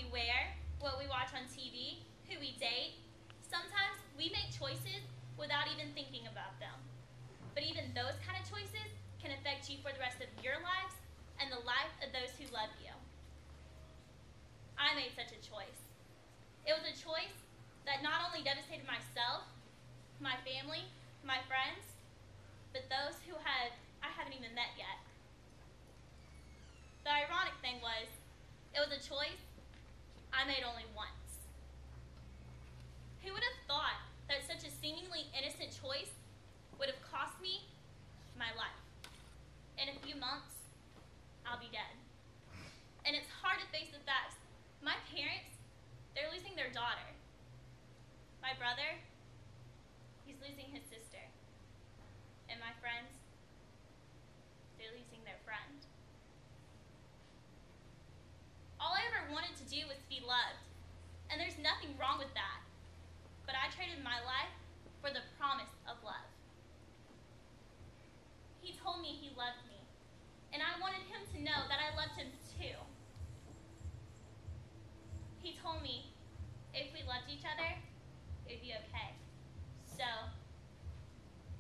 we wear, what we watch on TV, who we date. Sometimes we make choices without even thinking about them. But even those kind of choices can affect you for the rest of your lives and the life of those who love you. I made such a choice. It was a choice that not only devastated myself, my family, my friends, but those who I haven't even met yet. The ironic thing was, it was a choice I made only once. Who would have thought that such a seemingly innocent choice would have cost me my life? In a few months, I'll be dead. And it's hard to face the facts. My parents, they're losing their daughter. My brother, he's losing his sister. And my friends, they're losing their friend. All I ever wanted to do was be loved, and there's nothing wrong with that. But I traded my life for the promise of love. He told me he loved me, and I wanted him to know that I loved him too. He told me if we loved each other, it would be okay. So,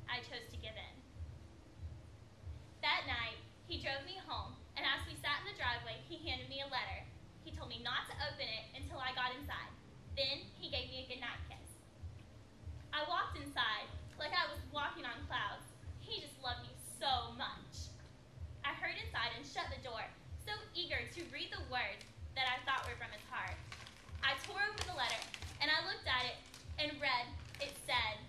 I chose to give in. That night, he drove me home, and as we sat in the driveway, he handed me a letter. He told me not to open it until I got inside. Then, he gave me a goodnight kiss. I walked inside like I was walking on clouds. He just loved me so much. I hurried inside and shut the door, so eager to read the words that I thought were from his heart. I tore over the letter, and I looked at it and read, it said,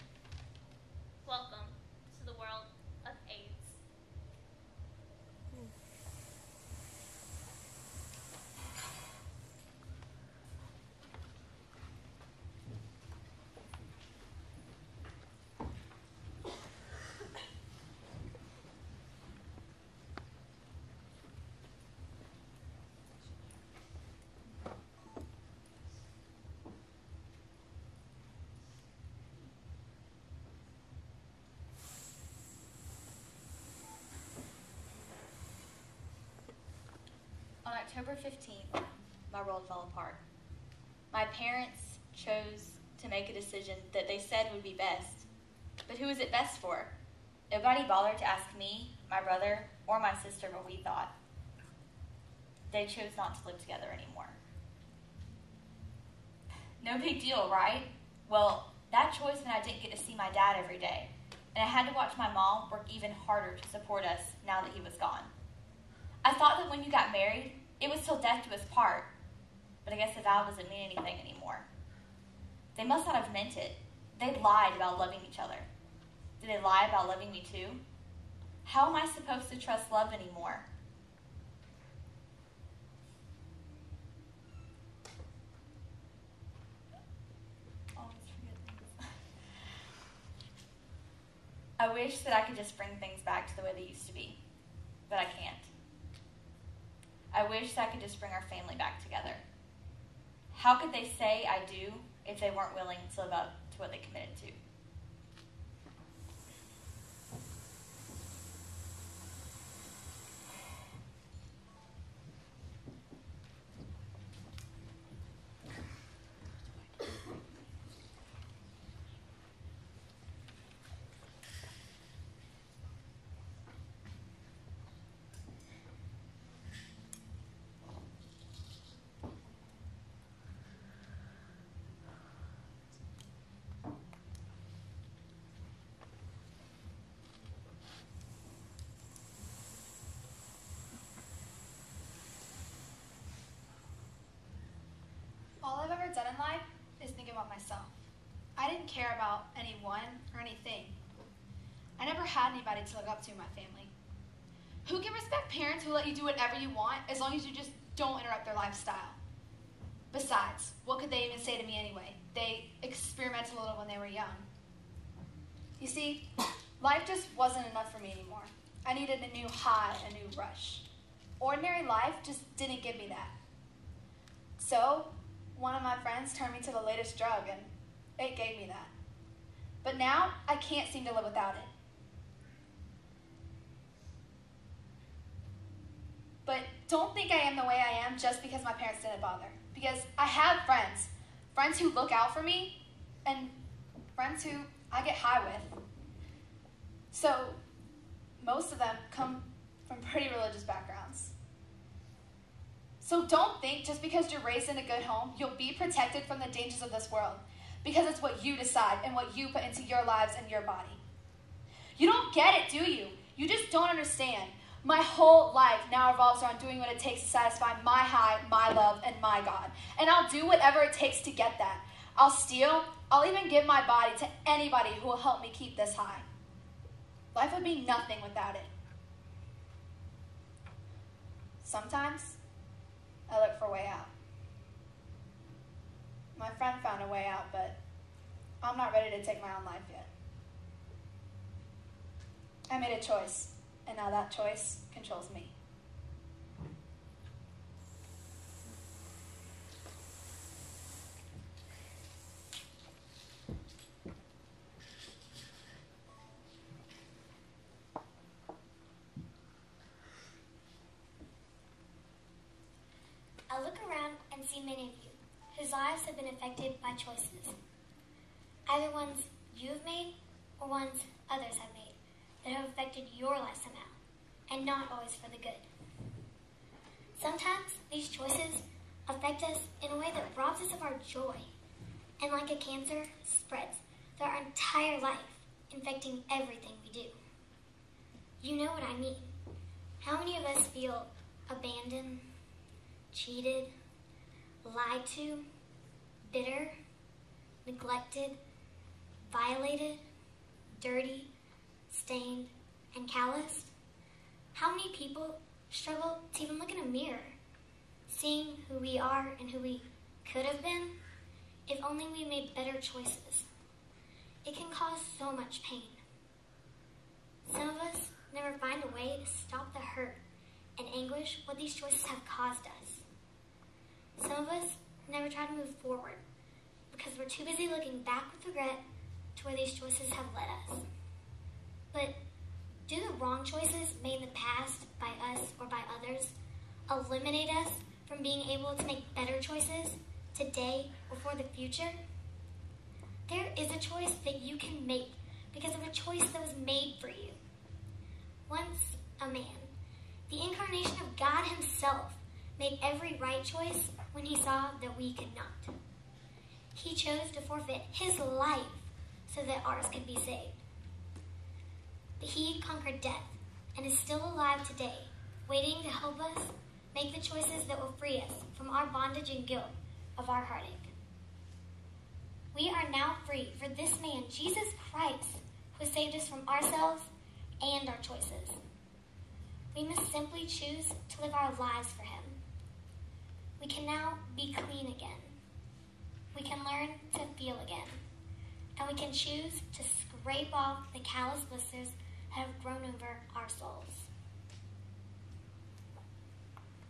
"Welcome to the world of AIDS." On October 15th, my world fell apart. My parents chose to make a decision that they said would be best. But who was it best for? Nobody bothered to ask me, my brother, or my sister what we thought. They chose not to live together anymore. No big deal, right? Well, that choice meant I didn't get to see my dad every day, and I had to watch my mom work even harder to support us now that he was gone. I thought that when you got married, it was till death do us part, but I guess the vow doesn't mean anything anymore. They must not have meant it. They lied about loving each other. Did they lie about loving me too? How am I supposed to trust love anymore? I wish that I could just bring things back to the way they used to be, but I can't. I wish that I could just bring our family back together. How could they say I do if they weren't willing to live up to what they committed to? All I've ever done in life is think about myself. I didn't care about anyone or anything. I never had anybody to look up to in my family. Who can respect parents who let you do whatever you want as long as you just don't interrupt their lifestyle? Besides, what could they even say to me anyway? They experimented a little when they were young. You see, life just wasn't enough for me anymore. I needed a new high, a new rush. Ordinary life just didn't give me that. So, one of my friends turned me to the latest drug, and it gave me that. But now, I can't seem to live without it. But don't think I am the way I am just because my parents didn't bother. Because I have friends who look out for me, and friends who I get high with. So, most of them come from pretty religious backgrounds. So don't think just because you're raised in a good home, you'll be protected from the dangers of this world. Because it's what you decide and what you put into your lives and your body. You don't get it, do you? You just don't understand. My whole life now revolves around doing what it takes to satisfy my high, my love, and my God. And I'll do whatever it takes to get that. I'll steal. I'll even give my body to anybody who will help me keep this high. Life would be nothing without it. Sometimes, I look for a way out. My friend found a way out, but I'm not ready to take my own life yet. I made a choice, and now that choice controls me. I look around and see many of you whose lives have been affected by choices, either ones you have made or ones others have made that have affected your life somehow, and not always for the good. Sometimes these choices affect us in a way that robs us of our joy, and like a cancer, spreads through our entire life, infecting everything we do. You know what I mean. How many of us feel abandoned, cheated, lied to, bitter, neglected, violated, dirty, stained, and calloused? How many people struggle to even look in a mirror, seeing who we are and who we could have been if only we made better choices? It can cause so much pain. Some of us never find a way to stop the hurt and anguish what these choices have caused us. Some of us never try to move forward because we're too busy looking back with regret to where these choices have led us. But do the wrong choices made in the past by us or by others eliminate us from being able to make better choices today or for the future? There is a choice that you can make because of a choice that was made for you. Once a man, the incarnation of God himself made every right choice when he saw that we could not. He chose to forfeit his life so that ours could be saved. But he conquered death and is still alive today, waiting to help us make the choices that will free us from our bondage and guilt of our heartache. We are now free for this man, Jesus Christ, who saved us from ourselves and our choices. We must simply choose to live our lives for him. We can now be clean again. We can learn to feel again. And we can choose to scrape off the callous blisters that have grown over our souls.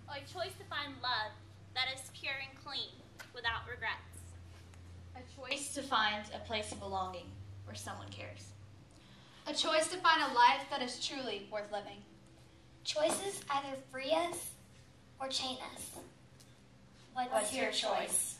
Or a choice to find love that is pure and clean, without regrets. A choice to find a place of belonging where someone cares. A choice to find a life that is truly worth living. Choices either free us or chain us. What's your choice?